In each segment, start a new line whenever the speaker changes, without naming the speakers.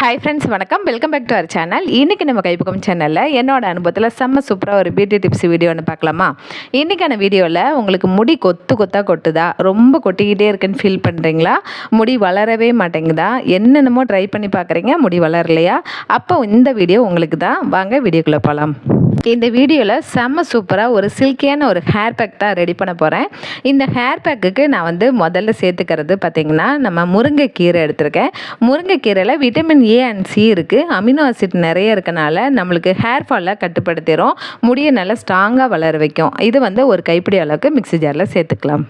Hi friends, வணக்கம். Welcome back to our channel. இன்றைக்கி நம்ம கைப்பக்கம் சேனலில் என்னோட அனுபவத்தில் செம்ம சூப்பராக ஒரு பியூட்டி டிப்ஸ் வீடியோ ஒன்று பார்க்கலாமா? இன்றைக்கான வீடியோவில் உங்களுக்கு முடி கொத்தாக கொட்டுதா, ரொம்ப கொட்டிக்கிட்டே இருக்குன்னு ஃபீல் பண்ணுறீங்களா, முடி வளரவே மாட்டேங்குதா, என்னென்னமோ ட்ரை பண்ணி பார்க்குறீங்க, முடி வளரலையா? அப்போ இந்த வீடியோ உங்களுக்கு தான். வாங்க வீடியோக்குள்ளே போகலாம். இந்த வீடியோவில் செம்ம சூப்பராக ஒரு சில்கியான ஒரு ஹேர் பேக் தான் ரெடி பண்ண போகிறேன். இந்த ஹேர் பேக்குக்கு நான் முதல்ல சேர்த்துக்கிறது பார்த்திங்கன்னா, நம்ம முருங்கைக்கீரை எடுத்திருக்கேன். முருங்கைக்கீரையில் விட்டமின் ஏ அண்ட் சி இருக்குது. அமினோ ஆசிட் நிறைய இருக்கனால நம்மளுக்கு ஹேர் ஃபாலை கட்டுப்படுத்திடும், முடியை நல்லா ஸ்ட்ராங்காக வளர வைக்கும். இது ஒரு கைப்பிடி அளவுக்கு மிக்ஸி ஜாரில் சேர்த்துக்கலாம்.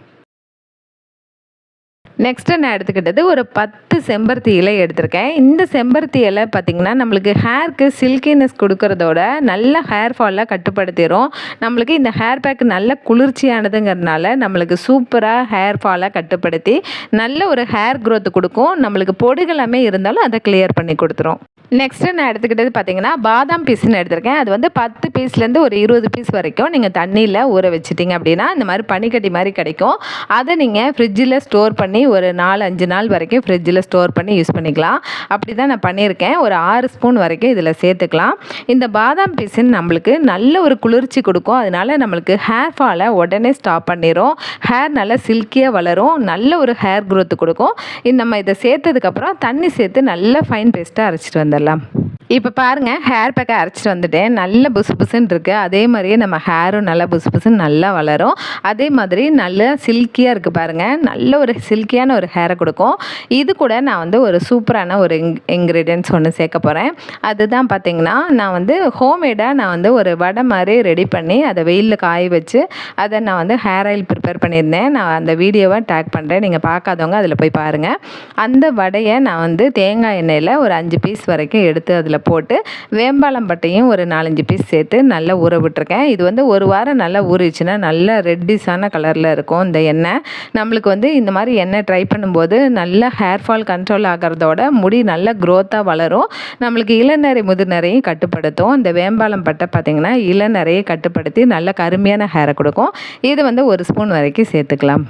நெக்ஸ்ட்டு நான் எடுத்துக்கிட்டது ஒரு 10 செம்பருத்தி இலை எடுத்திருக்கேன். இந்த செம்பருத்தி இலை பார்த்திங்கன்னா நம்மளுக்கு ஹேருக்கு சில்கினஸ் கொடுக்கறதோட நல்ல ஹேர் ஃபாலை கட்டுப்படுத்திடும். நம்மளுக்கு இந்த ஹேர் பேக் நல்ல குளிர்ச்சியானதுங்கிறதுனால நம்மளுக்கு சூப்பராக ஹேர் ஃபாலை கட்டுப்படுத்தி நல்ல ஒரு ஹேர் க்ரோத் கொடுக்கும். நம்மளுக்கு பொடுகளாமே இருந்தாலும் அதை கிளியர் பண்ணி கொடுத்துரும். நெக்ஸ்ட்டு நான் எடுத்துக்கிட்டது பார்த்திங்கன்னா பாதாம் பீஸ்ன்னு எடுத்திருக்கேன். அது 10 பீஸ்லேருந்து ஒரு 20 பீஸ் வரைக்கும் நீங்கள் தண்ணியில் ஊற வச்சிட்டிங்க அப்படின்னா இந்த மாதிரி பனிக்கட்டி மாதிரி கிடைக்கும். அதை நீங்கள் ஃப்ரிட்ஜில் ஸ்டோர் பண்ணி ஒரு 4-5 நாள் வரைக்கும் ஃப்ரிட்ஜில் ஸ்டோர் பண்ணி யூஸ் பண்ணிக்கலாம். அப்படி தான் நான் பண்ணியிருக்கேன். ஒரு 6 ஸ்பூன் வரைக்கும் இதில் சேர்த்துக்கலாம். இந்த பாதாம் பீஸுன்னு நம்மளுக்கு நல்ல ஒரு குளிர்ச்சி கொடுக்கும். அதனால நம்மளுக்கு ஹேர் ஃபாலை உடனே ஸ்டாப் பண்ணிடும். ஹேர் நல்லா சில்கியாக வளரும், நல்ல ஒரு ஹேர் க்ரோத் கொடுக்கும். நம்ம இதை சேர்த்ததுக்கப்புறம் தண்ணி சேர்த்து நல்லா ஃபைன் பேஸ்ட்டாக அரைச்சிட்டு வந்துடலாம். இப்போ பாருங்கள், ஹேர் பேக்கை அரைச்சிட்டு வந்துட்டேன். நல்ல புசு புசுன்னு இருக்குது. அதே மாதிரியே நம்ம ஹேரும் நல்லா புசு புசுன்னு நல்லா வளரும். அதே மாதிரி நல்லா சில்கியாக இருக்குது பாருங்கள். நல்ல ஒரு சில்கியான ஒரு ஹேரை கொடுக்கும். இது கூட நான் ஒரு சூப்பரான ஒரு இன்க்ரீடியன்ட்ஸ் ஒன்று சேர்க்க போகிறேன். அதுதான் பார்த்திங்கன்னா, நான் ஹோம்மேடாக நான் ஒரு வடை மாதிரி ரெடி பண்ணி அதை வெயிலில் காய வச்சு அதை நான் ஹேர் ஆயில் ப்ரிப்பேர் பண்ணியிருந்தேன். நான் அந்த வீடியோவை டேக் பண்ணுறேன், நீங்கள் பார்க்காதவங்க அதில் போய் பாருங்கள். அந்த வடையை நான் தேங்காய் எண்ணெயில் ஒரு 5 பீஸ் வரைக்கும் எடுத்து அதில் போட்டு வேம்பாலம் பட்டையும் ஒரு 4-5 பீஸ் சேர்த்து நல்லா ஊற விட்டுருக்கேன். இது ஒரு வாரம் நல்லா ஊறிச்சுன்னா நல்ல ரெட்டிஷான கலரில் இருக்கும் இந்த எண்ணெய். நம்மளுக்கு இந்த மாதிரி எண்ணெய் ட்ரை பண்ணும்போது நல்ல ஹேர் ஃபால் கண்ட்ரோல் ஆகிறதோட முடி நல்ல க்ரோத்தாக வளரும். நம்மளுக்கு இளநரை முதுநரையும் கட்டுப்படுத்தும். இந்த வேம்பாலம் பட்டை பார்த்திங்கன்னா இளநரையை கட்டுப்படுத்தி நல்ல கருமையான ஹேரை கொடுக்கும். இது 1 ஸ்பூன் வரைக்கும் சேர்த்துக்கலாம்.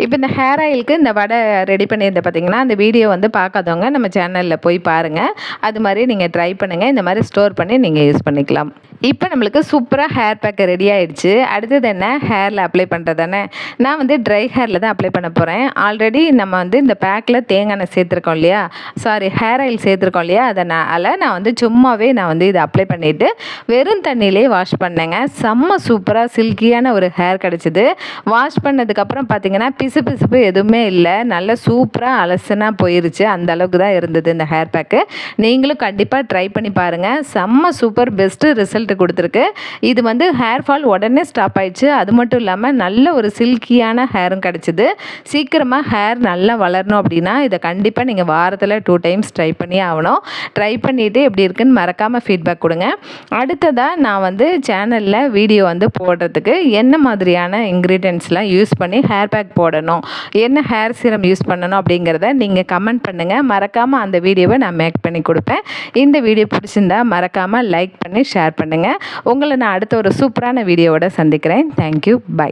இப்போ இந்த ஹேர் ஆயிலுக்கு இந்த வடை ரெடி பண்ணியிருந்த பார்த்திங்கன்னா, அந்த வீடியோ பார்க்காதவங்க நம்ம சேனலில் போய் பாருங்கள். அது மாதிரி நீங்கள் ட்ரை பண்ணுங்கள். இந்த மாதிரி ஸ்டோர் பண்ணி நீங்கள் யூஸ் பண்ணிக்கலாம். இப்போ நம்மளுக்கு சூப்பராக ஹேர் பேக் ரெடி ஆகிடுச்சு. அடுத்தது என்ன, ஹேரில் அப்ளை பண்ணுறது தானே. நான் ட்ரை ஹேரில் தான் அப்ளை பண்ண போகிறேன். ஆல்ரெடி நம்ம இந்த பேக்கில் தேங்காய் எண்ணெய் சேர்த்துருக்கோம் இல்லையா, ஹேர் ஆயில் சேர்த்துருக்கோம் இல்லையா, அதனால் நான் சும்மாவே நான் இதை அப்ளை பண்ணிவிட்டு வெறும் தண்ணியிலே வாஷ் பண்ணேங்க. செம்ம சூப்பராக சில்கியான ஒரு ஹேர் கிடச்சிது. வாஷ் பண்ணதுக்கப்புறம் பார்த்திங்கன்னா பிசுப்பு எதுவுமே இல்லை, நல்ல சூப்பராக அலசனாக போயிருச்சு. அந்த அளவுக்கு தான் இருந்தது இந்த ஹேர் பேக்கு. நீங்களும் கண்டிப்பாக ட்ரை பண்ணி பாருங்கள். செம்ம சூப்பர் பெஸ்ட்டு ரிசல்ட் கொடுத்துருக்கு. இது ஹேர் ஃபால் உடனே ஸ்டாப் ஆயிடுச்சு. அது மட்டும் இல்லாமல் நல்ல ஒரு சில்கியான ஹேரும் கிடச்சிது. சீக்கிரமாக ஹேர் நல்லா வளரணும் அப்படின்னா இதை கண்டிப்பாக நீங்கள் வாரத்தில் 2 டைம்ஸ் ட்ரை பண்ணி ஆகணும். ட்ரை பண்ணிவிட்டு எப்படி இருக்குன்னு மறக்காமல் ஃபீட்பேக் கொடுங்க. அடுத்ததாக நான் சேனலில் வீடியோ போடுறதுக்கு என்ன மாதிரியான இன்க்ரீடியன்ட்ஸ்லாம் யூஸ் பண்ணி ஹேர் பேக் போடணும், என்ன ஹேர் சீரம் யூஸ் பண்ணணும் அப்படிங்கிறத நீங்கள் கமெண்ட் பண்ணுங்கள். மறக்காமல் அந்த வீடியோவை நான் மேக் பண்ணி கொடுப்பேன். இந்த வீடியோ பிடிச்சிருந்தா மறக்காமல் லைக் பண்ணி ஷேர் பண்ணுங்கள். உங்களை நான் அடுத்த ஒரு சூப்பரான வீடியோவோட சந்திக்கிறேன். Thank you, by.